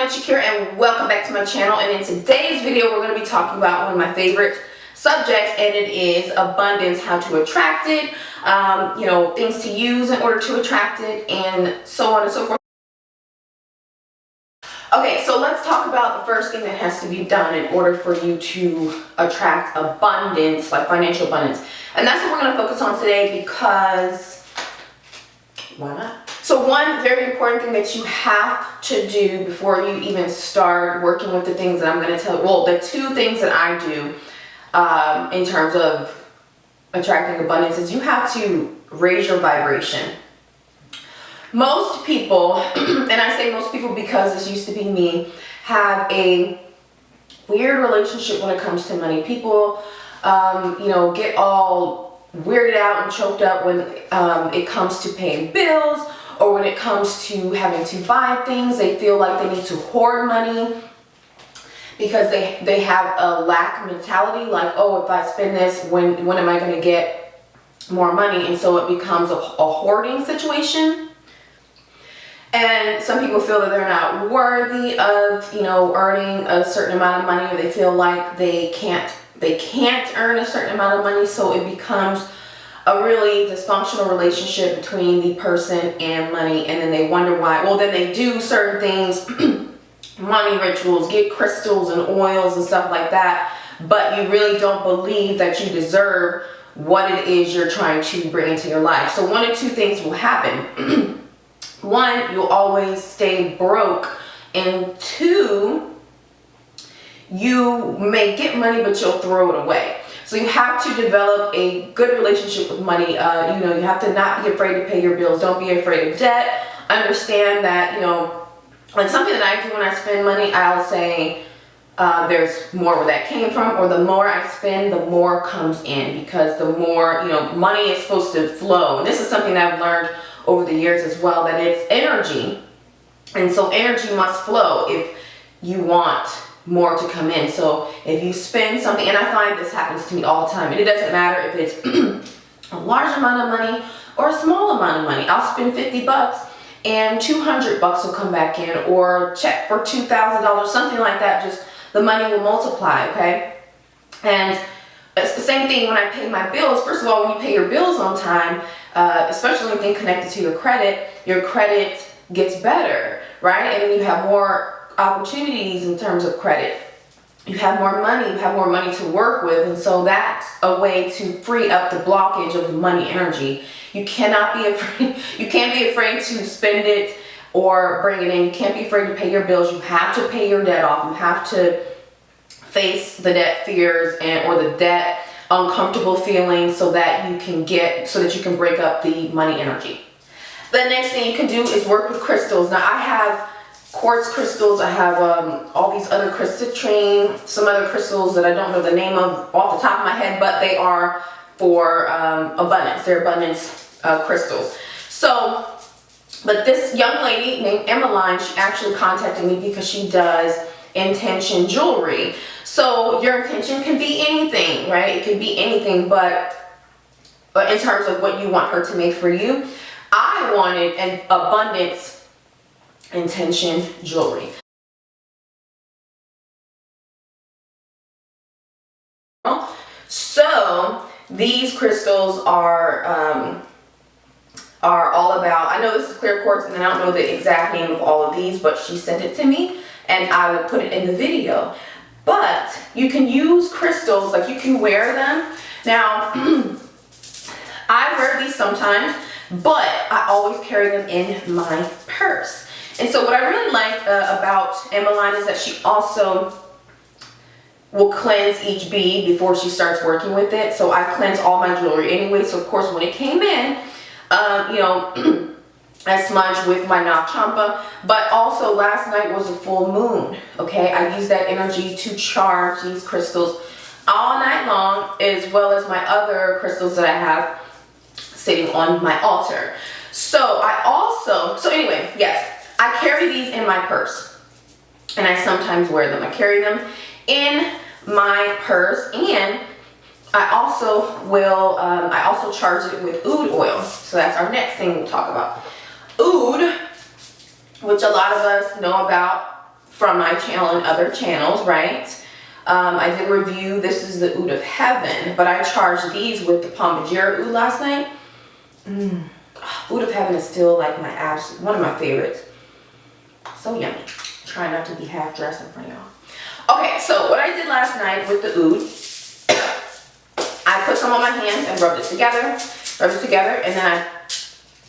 it's Shakira and welcome back to my channel. And in today's video we're going to be talking about one of my favorite subjects, and it is abundance, how to attract it, things to use in order to attract it, and so on and so forth. Okay, so let's talk about the first thing that has to be done in order for you to attract abundance, like financial abundance. And that's what we're going to focus on today because why not? So one very important thing that you have to do before you even start working with the things that I'm going to tell you, well, the two things that I do in terms of attracting abundance is you have to raise your vibration. Most people, and I say most people because this used to be me, have a weird relationship when it comes to money. People, get all weirded out and choked up when it comes to paying bills, or when it comes to having to buy things. They feel like they need to hoard money because they have a lack mentality, like, oh, if I spend this, when am I going to get more money? And so it becomes a hoarding situation. And some people feel that they're not worthy of, earning a certain amount of money, or they feel like they can't earn a certain amount of money. So it becomes a really dysfunctional relationship between the person and money. And then they wonder why. Well, then they do certain things, money rituals, get crystals and oils and stuff like that. But you really don't believe that you deserve what it is you're trying to bring into your life. So one of two things will happen. One, you'll always stay broke, and two, you may get money but you'll throw it away. So you have to develop a good relationship with money. You have to not be afraid to pay your bills. Don't be afraid of debt. Understand that, like something that I do when I spend money, I'll say there's more where that came from, or the more I spend, the more comes in, because the more, money is supposed to flow. And this is something that I've learned over the years as well, that it's energy, and so energy must flow if you want more to come in. So if you spend something, and I find this happens to me all the time, and it doesn't matter if it's a large amount of money or a small amount of money. I'll spend 50 bucks and 200 bucks will come back in, or check for $2,000, something like that. Just the money will multiply, okay? And it's the same thing when I pay my bills. First of all, when you pay your bills on time, especially anything connected to your credit gets better, right? And then you have more opportunities in terms of credit. You have more money to work with, and so that's a way to free up the blockage of the money energy. You cannot be afraid. You can't be afraid to spend it or bring it in. You can't be afraid to pay your bills. You have to pay your debt off. You have to face the debt fears or the debt uncomfortable feelings so that you can break up the money energy. The next thing you can do is work with crystals. Now I have quartz crystals. I have all these other crystals, some other crystals that I don't know the name of off the top of my head, but they are for abundance. They're abundance crystals. So, but this young lady named Emmeline, she actually contacted me because she does intention jewelry. So your intention can be anything, right? It can be anything, but in terms of what you want her to make for you, I wanted an abundance intention jewelry. So these crystals are all about, I know this is clear quartz, and I don't know the exact name of all of these, but she sent it to me, and I will put it in the video. But you can use crystals, like you can wear them. Now, I wear these sometimes, but I always carry them in my purse. And so what I really like about Emmeline is that she also will cleanse each bead before she starts working with it. So I cleanse all my jewelry anyway. So of course when it came in, I smudged with my Nag Champa, but also last night was a full moon, okay? I used that energy to charge these crystals all night long, as well as my other crystals that I have sitting on my altar. So anyway, yes, I carry these in my purse, and I sometimes wear them. I carry them in my purse, and I also charge it with oud oil. So that's our next thing we'll talk about. Oud, which a lot of us know about from my channel and other channels, right? I did review, this is the Oud of Heaven, but I charged these with the Pomegranate Oud last night. Oud of Heaven is still like my one of my favorites. So yummy. Try not to be half dressed in front of y'all. Okay, so what I did last night with the Oud, I put some on my hands and rubbed it together, and then I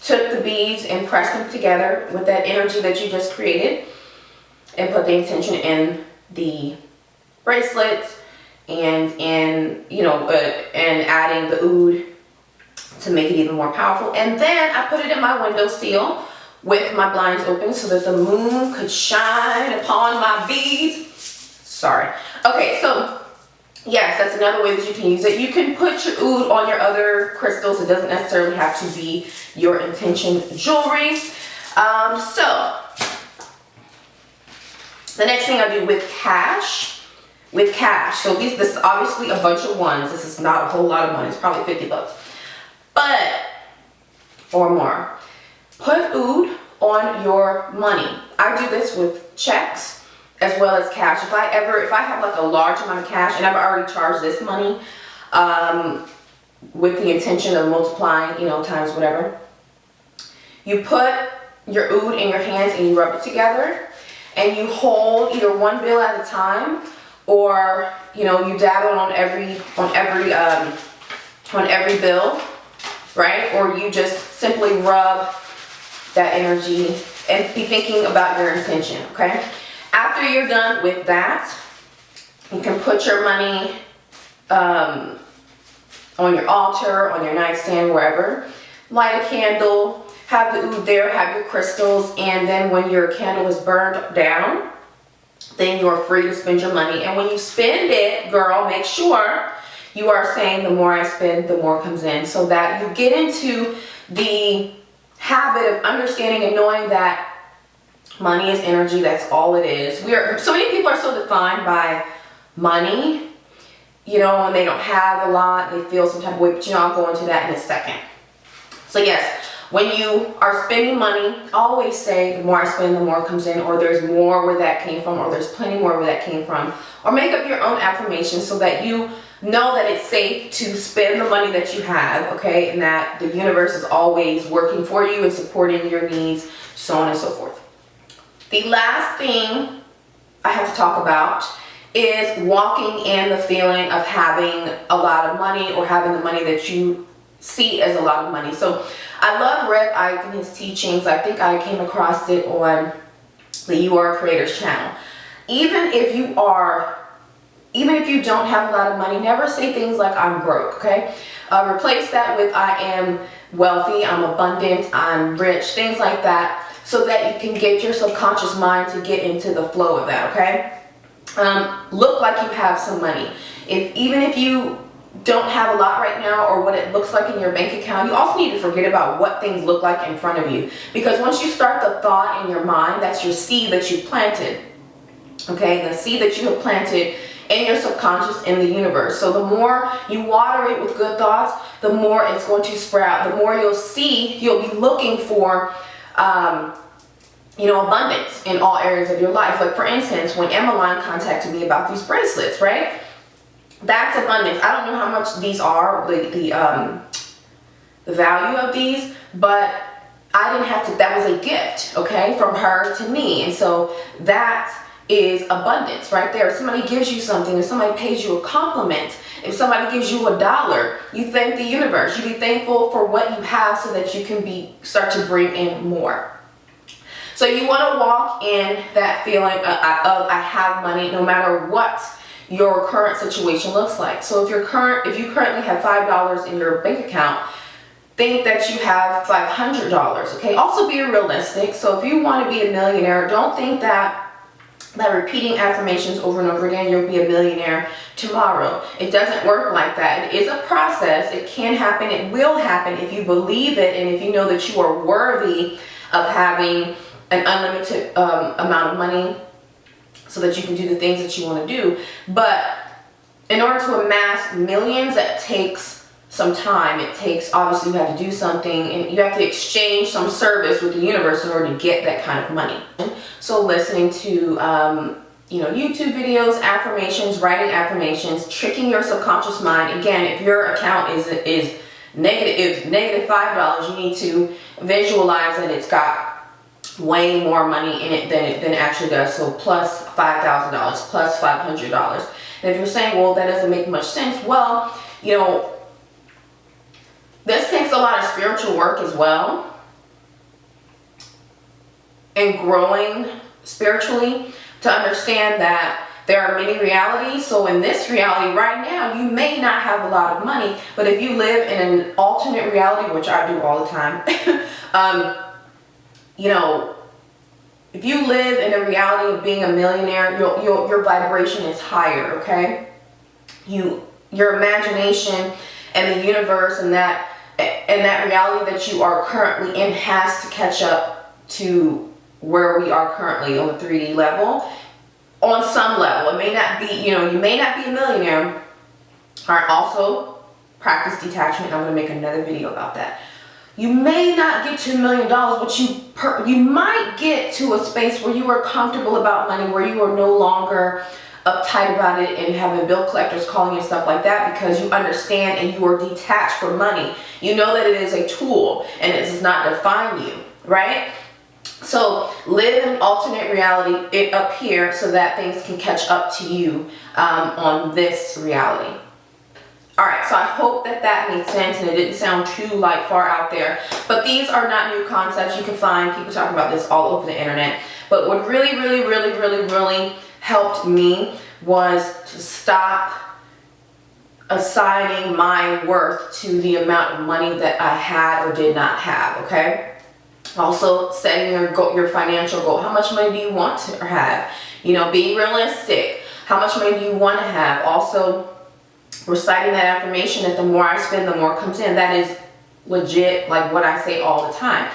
took the beads and pressed them together with that energy that you just created, and put the intention in the bracelet and and adding the Oud to make it even more powerful. And then I put it in my windowsill with my blinds open so that the moon could shine upon my beads. Sorry. Okay, so yes, that's another way that you can use it. You can put your Oud on your other crystals. It doesn't necessarily have to be your intention jewelry. So the next thing I do with cash. So this is obviously a bunch of ones. This is not a whole lot of money. It's probably 50 bucks. But, or more. Put Oud on your money. I do this with checks as well as cash. If I have like a large amount of cash, and I've already charged this money with the intention of multiplying, times whatever. You put your Oud in your hands and you rub it together, and you hold either one bill at a time, or you dab it on every bill, right? Or you just simply rub that energy and be thinking about your intention, okay? After you're done with that, you can put your money on your altar, on your nightstand, wherever. Light a candle, have the Oud there, have your crystals, and then when your candle is burned down, then you're free to spend your money. And when you spend it, girl, make sure you are saying, the more I spend, the more comes in, so that you get into the habit of understanding and knowing that money is energy. That's all it is. So many people are so defined by money, when they don't have a lot, they feel some type of way, but I'll go into that in a second. So yes, when you are spending money, always say, the more I spend, the more comes in, or there's more where that came from, or there's plenty more where that came from, or make up your own affirmations so that you know that it's safe to spend the money that you have, okay, and that the universe is always working for you and supporting your needs, so on and so forth. The last thing I have to talk about is walking in the feeling of having a lot of money, or having the money that you see as a lot of money. So I love Red Ike and his teachings. I think I came across it on the You Are Creators channel. Even if you don't have a lot of money, never say things like I'm broke, okay? Replace that with I am wealthy, I'm abundant, I'm rich, things like that, so that you can get your subconscious mind to get into the flow of that, okay? Look like you have some money. Even if you don't have a lot right now, or what it looks like in your bank account, you also need to forget about what things look like in front of you. Because once you start the thought in your mind, that's your seed that you planted. Okay, the seed that you have planted in your subconscious, in the universe. So the more you water it with good thoughts, the more it's going to sprout. The more you'll see, you'll be looking for abundance in all areas of your life. Like for instance, when Emmeline contacted me about these bracelets, right? That's abundance. I don't know how much these are, the value of these, but I didn't have to, that was a gift, okay, from her to me. And so that is abundance right there. If somebody gives you something, if somebody pays you a compliment, if somebody gives you $1, you thank the universe. You be thankful for what you have so that you can start to bring in more. So you want to walk in that feeling of I have money, no matter what your current situation looks like. So if you currently have $5 in your bank account, think that you have $500, okay? Also be realistic. So if you want to be a millionaire, don't think that repeating affirmations over and over again, you'll be a millionaire tomorrow. It doesn't work like that. It is a process. It can happen. It will happen if you believe it, and if you know that you are worthy of having an unlimited amount of money, so that you can do the things that you want to do. But in order to amass millions, that takes some time. It takes, obviously you have to do something and you have to exchange some service with the universe in order to get that kind of money. So listening to, you know, YouTube videos, affirmations, writing affirmations, tricking your subconscious mind. Again, if your account is negative $5, you need to visualize that it's got way more money in it than it actually does. So plus $5,000, plus $500. And if you're saying, well, that doesn't make much sense, well, you know, this takes a lot of spiritual work as well, and growing spiritually to understand that there are many realities. So in this reality right now, you may not have a lot of money, but if you live in an alternate reality, which I do all the time, you know, if you live in a reality of being a millionaire, your vibration is higher, okay? Your imagination and the universe and that reality that you are currently in has to catch up to where we are currently on the 3D level. On some level, it may not be, you know, you may not be a millionaire. All right, also practice detachment. I'm going to make another video about that. You may not get to $1 million, but you might get to a space where you are comfortable about money, where you are no longer uptight about it and having bill collectors calling you and stuff like that, because you understand and you are detached from money. You know that it is a tool and it does not define you, right? So live in alternate reality up here so that things can catch up to you on this reality. All right, so I hope that made sense and it didn't sound too like far out there. But these are not new concepts. You can find people talking about this all over the internet. But what really helped me was to stop assigning my worth to the amount of money that I had or did not have, okay? Also, setting your goal, your financial goal. How much money do you want to have? You know, be realistic. How much money do you want to have? Also, reciting that affirmation that the more I spend, the more comes in. That is legit, like what I say all the time.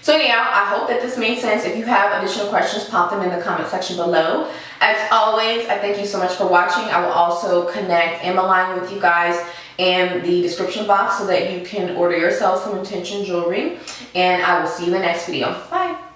So anyhow, I hope that this made sense. If you have additional questions, pop them in the comment section below. As always, I thank you so much for watching. I will also connect Emma line with you guys in the description box so that you can order yourself some intention jewelry. And I will see you in the next video. Bye.